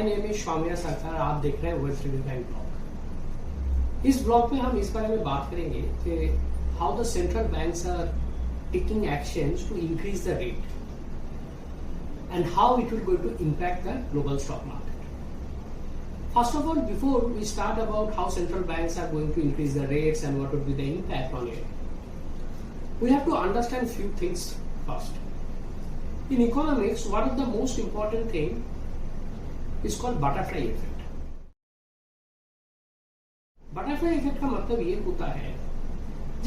Name is Saumya सरकार, आप देख रहे हैं वर्ल्ड रिव्यू बैंक ब्लॉग। इस ब्लॉग में हम इस बारे में बात करेंगे कि how the central banks are taking actions to increase the rate and how it will going to impact the global stock market. First of all, before we start about how central banks are going to increase the rates and what would be the impact on it, we have to understand few things first. In economics, one of the most important thing is called butterfly effect. Butterfly effect का मतलब ये होता है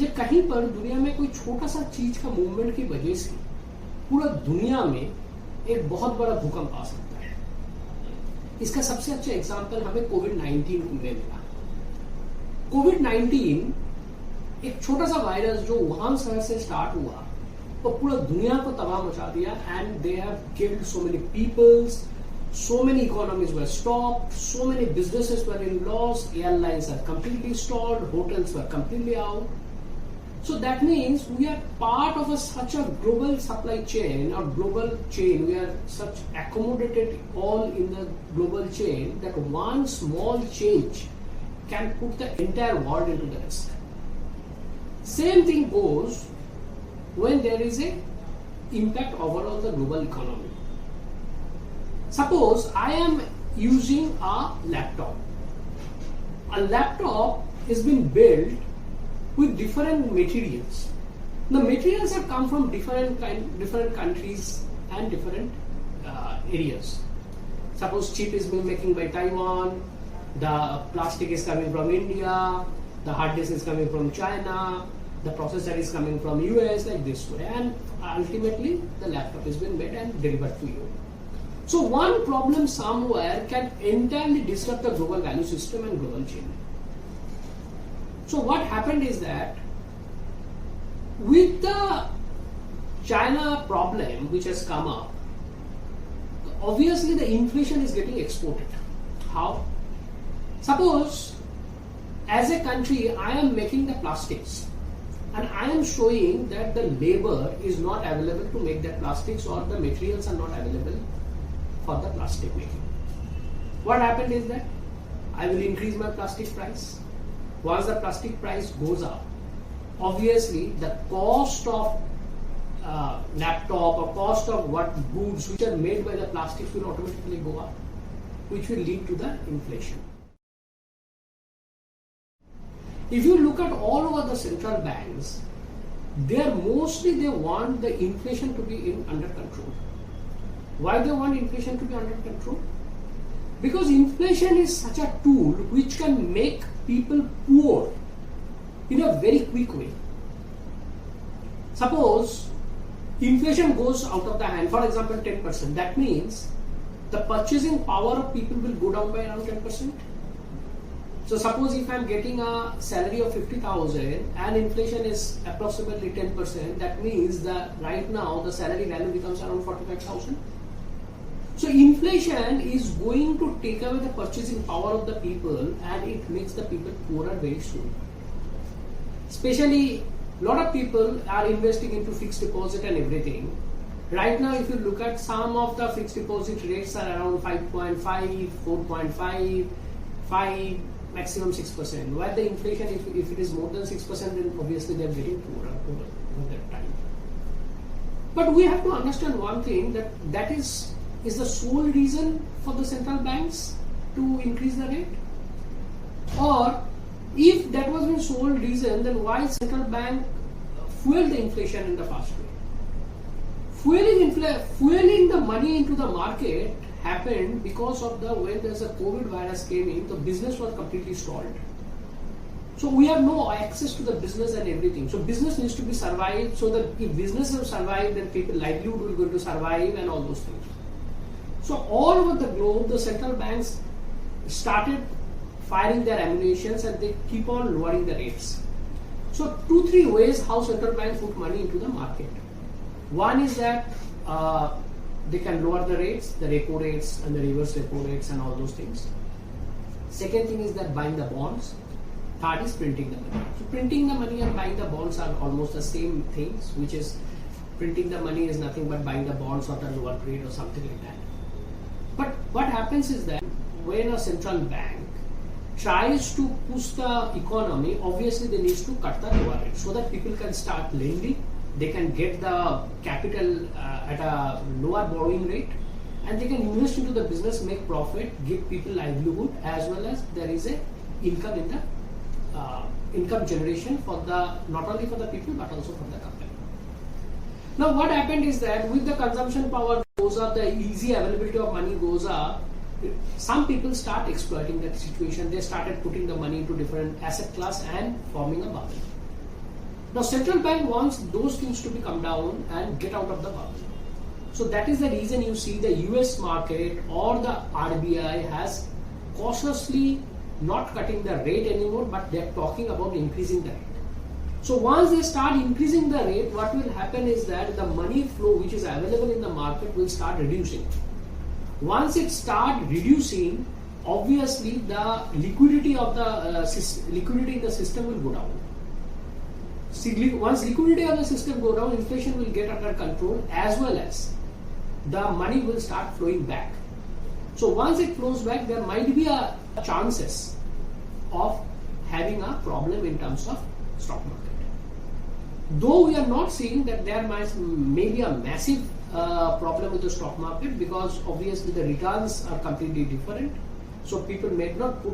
जब कहीं पर दुनिया में कोई छोटा सा चीज का मूवमेंट की वजह से पूरा दुनिया में एक बहुत बड़ा भूकंप आ सकता है। इसका सबसे अच्छा एग्जांपल हमें कोविड-19 में मिला। कोविड-19 एक छोटा सा वायरस जो वुहान शहर से स्टार्ट हुआ वो पूरा दुनिया को तबाह मचा दिया and they have killed so many peoples, so many economies were stopped, so many businesses were in loss, airlines are completely stalled, hotels were completely out. So that means we are part of such a global supply chain or global chain. We are such accommodated all in the global chain that one small change can put the entire world into the risk. Same thing goes when there is a impact overall the global economy. Suppose I am using a laptop. A laptop has been built with different materials. The materials have come from different countries and different areas. Suppose chip is being making by Taiwan, the plastic is coming from India, the hard disk is coming from China, the processor is coming from US, like this way, and ultimately the laptop has been made and delivered to you. So one problem somewhere can entirely disrupt the global value system and global chain. So what happened is that with the China problem which has come up, obviously the inflation is getting exported. How? Suppose as a country I am making the plastics and I am showing that the labor is not available to make the plastics or the materials are not available for the plastic making. What happened is that I will increase my plastic price. Once the plastic price goes up, obviously the cost of laptop or cost of what goods which are made by the plastics will automatically go up, which will lead to the inflation. If you look at all over the central banks, they want the inflation to be under control. Why they want inflation to be under control? Because inflation is such a tool which can make people poor in a very quick way. Suppose inflation goes out of the hand, for example 10%, that means the purchasing power of people will go down by around 10%. So suppose if I am getting a salary of 50,000 and inflation is approximately 10%, that means that right now the salary value becomes around 45,000. So inflation is going to take away the purchasing power of the people and it makes the people poorer very soon. Especially a lot of people are investing into fixed deposit and everything. Right now if you look at some of the fixed deposit rates are around 5.5, 4.5, 5, maximum 6%. While the inflation if it is more than 6% then obviously they are getting poorer over that time. But we have to understand one thing that is the sole reason for the central banks to increase the rate? Or if that was the sole reason, then why central bank fueled the inflation in the first way? Fueling the money into the market happened because of when there's a COVID virus came in, the business was completely stalled. So we have no access to the business and everything. So business needs to be survived, so that if business will survive, then people livelihood will going to survive and all those things. So all over the globe, the central banks started firing their ammunitions and they keep on lowering the rates. So 2-3 ways how central banks put money into the market. One is that they can lower the rates, the repo rates and the reverse repo rates and all those things. Second thing is that buying the bonds. Third is printing the money. So printing the money and buying the bonds are almost the same things, which is printing the money is nothing but buying the bonds at a lower rate or something like that. But what happens is that when a central bank tries to push the economy, obviously they need to cut the lower rate so that people can start lending, they can get the capital at a lower borrowing rate, and they can invest into the business, make profit, give people livelihood, as well as there is a income in the income generation for the not only for the people but also for the company. Now what happened is that with the consumption power goes up, the easy availability of money goes up, some people start exploiting that situation. They started putting the money into different asset class and forming a bubble. Now central bank wants those things to be come down and get out of the bubble. So that is the reason you see the US market or the RBI has cautiously not cutting the rate anymore, but they are talking about increasing the rate. So once they start increasing the rate, what will happen is that the money flow which is available in the market will start reducing. Once it start reducing, obviously the liquidity of the liquidity in the system will go down. Once liquidity of the system go down, inflation will get under control, as well as the money will start flowing back. So once it flows back, there might be a chances of having a problem in terms of stock market. Though we are not seeing that there may be a massive problem with the stock market, because obviously the returns are completely different. So people may not put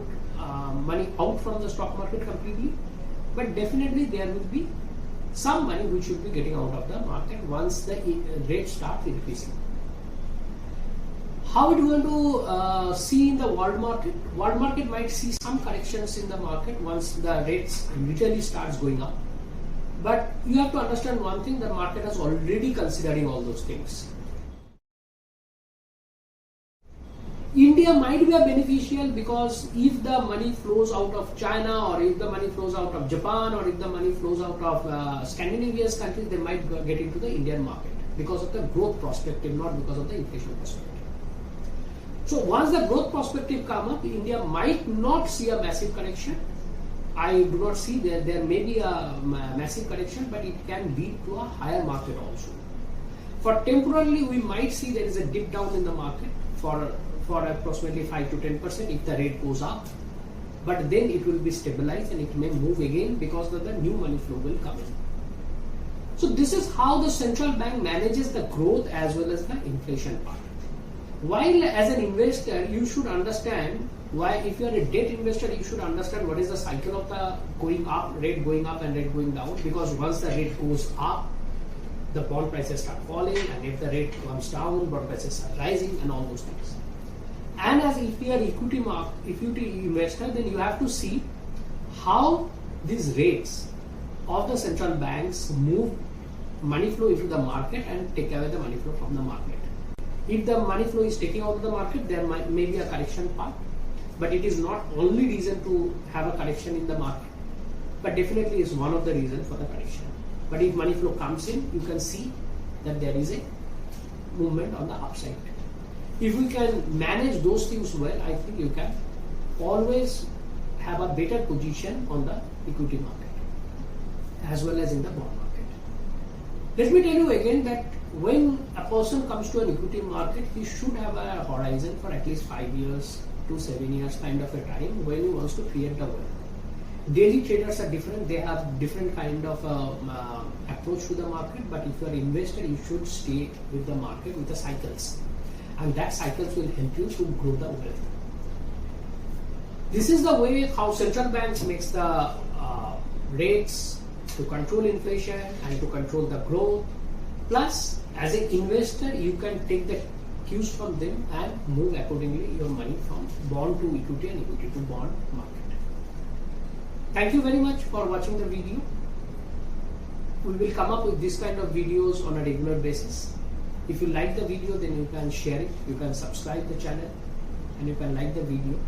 money out from the stock market completely, but definitely there will be some money which should be getting out of the market once the rates start increasing. How it going to see in the world market? World market might see some corrections in the market once the rates literally starts going up. But you have to understand one thing, the market is already considering all those things. India might be a beneficial, because if the money flows out of China, or if the money flows out of Japan, or if the money flows out of Scandinavian countries, they might get into the Indian market because of the growth perspective, not because of the inflation perspective. So once the growth perspective come up, India might not see a massive correction. I do not see there may be a massive correction, but it can lead to a higher market also. For temporarily, we might see there is a dip down in the market for approximately 5 to 10% if the rate goes up, but then it will be stabilized and it may move again because of the new money flow will come in. So this is how the central bank manages the growth as well as the inflation part. While as an investor, you should understand why, if you are a debt investor, you should understand what is the cycle of the rate going up and rate going down, because once the rate goes up, the bond prices start falling, and if the rate comes down, bond prices start rising, and all those things. And as if you are equity investor, then you have to see how these rates of the central banks move money flow into the market and take away the money flow from the market. If the money flow is taking out of the market, there may be a correction part, but it is not only reason to have a correction in the market, but definitely is one of the reasons for the correction. But if money flow comes in, you can see that there is a movement on the upside. If we can manage those things well, I think you can always have a better position on the equity market as well as in the bond market. Let me tell you again that when a person comes to an equity market, he should have a horizon for at least 5 years to 7 years kind of a time when he wants to create the wealth. Daily traders are different, they have different kind of approach to the market, but if you are an investor, you should stay with the market, with the cycles, and that cycles will help you to grow the wealth. This is the way how central banks makes the rates to control inflation and to control the growth. Plus, as an investor, you can take the cues from them and move accordingly your money from bond to equity and equity to bond market. Thank you very much for watching the video. We will come up with this kind of videos on a regular basis. If you like the video, then you can share it, you can subscribe the channel, and you can like the video.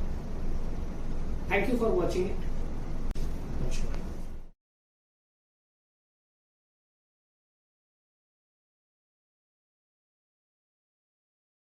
Thank you for watching it. Namaskar.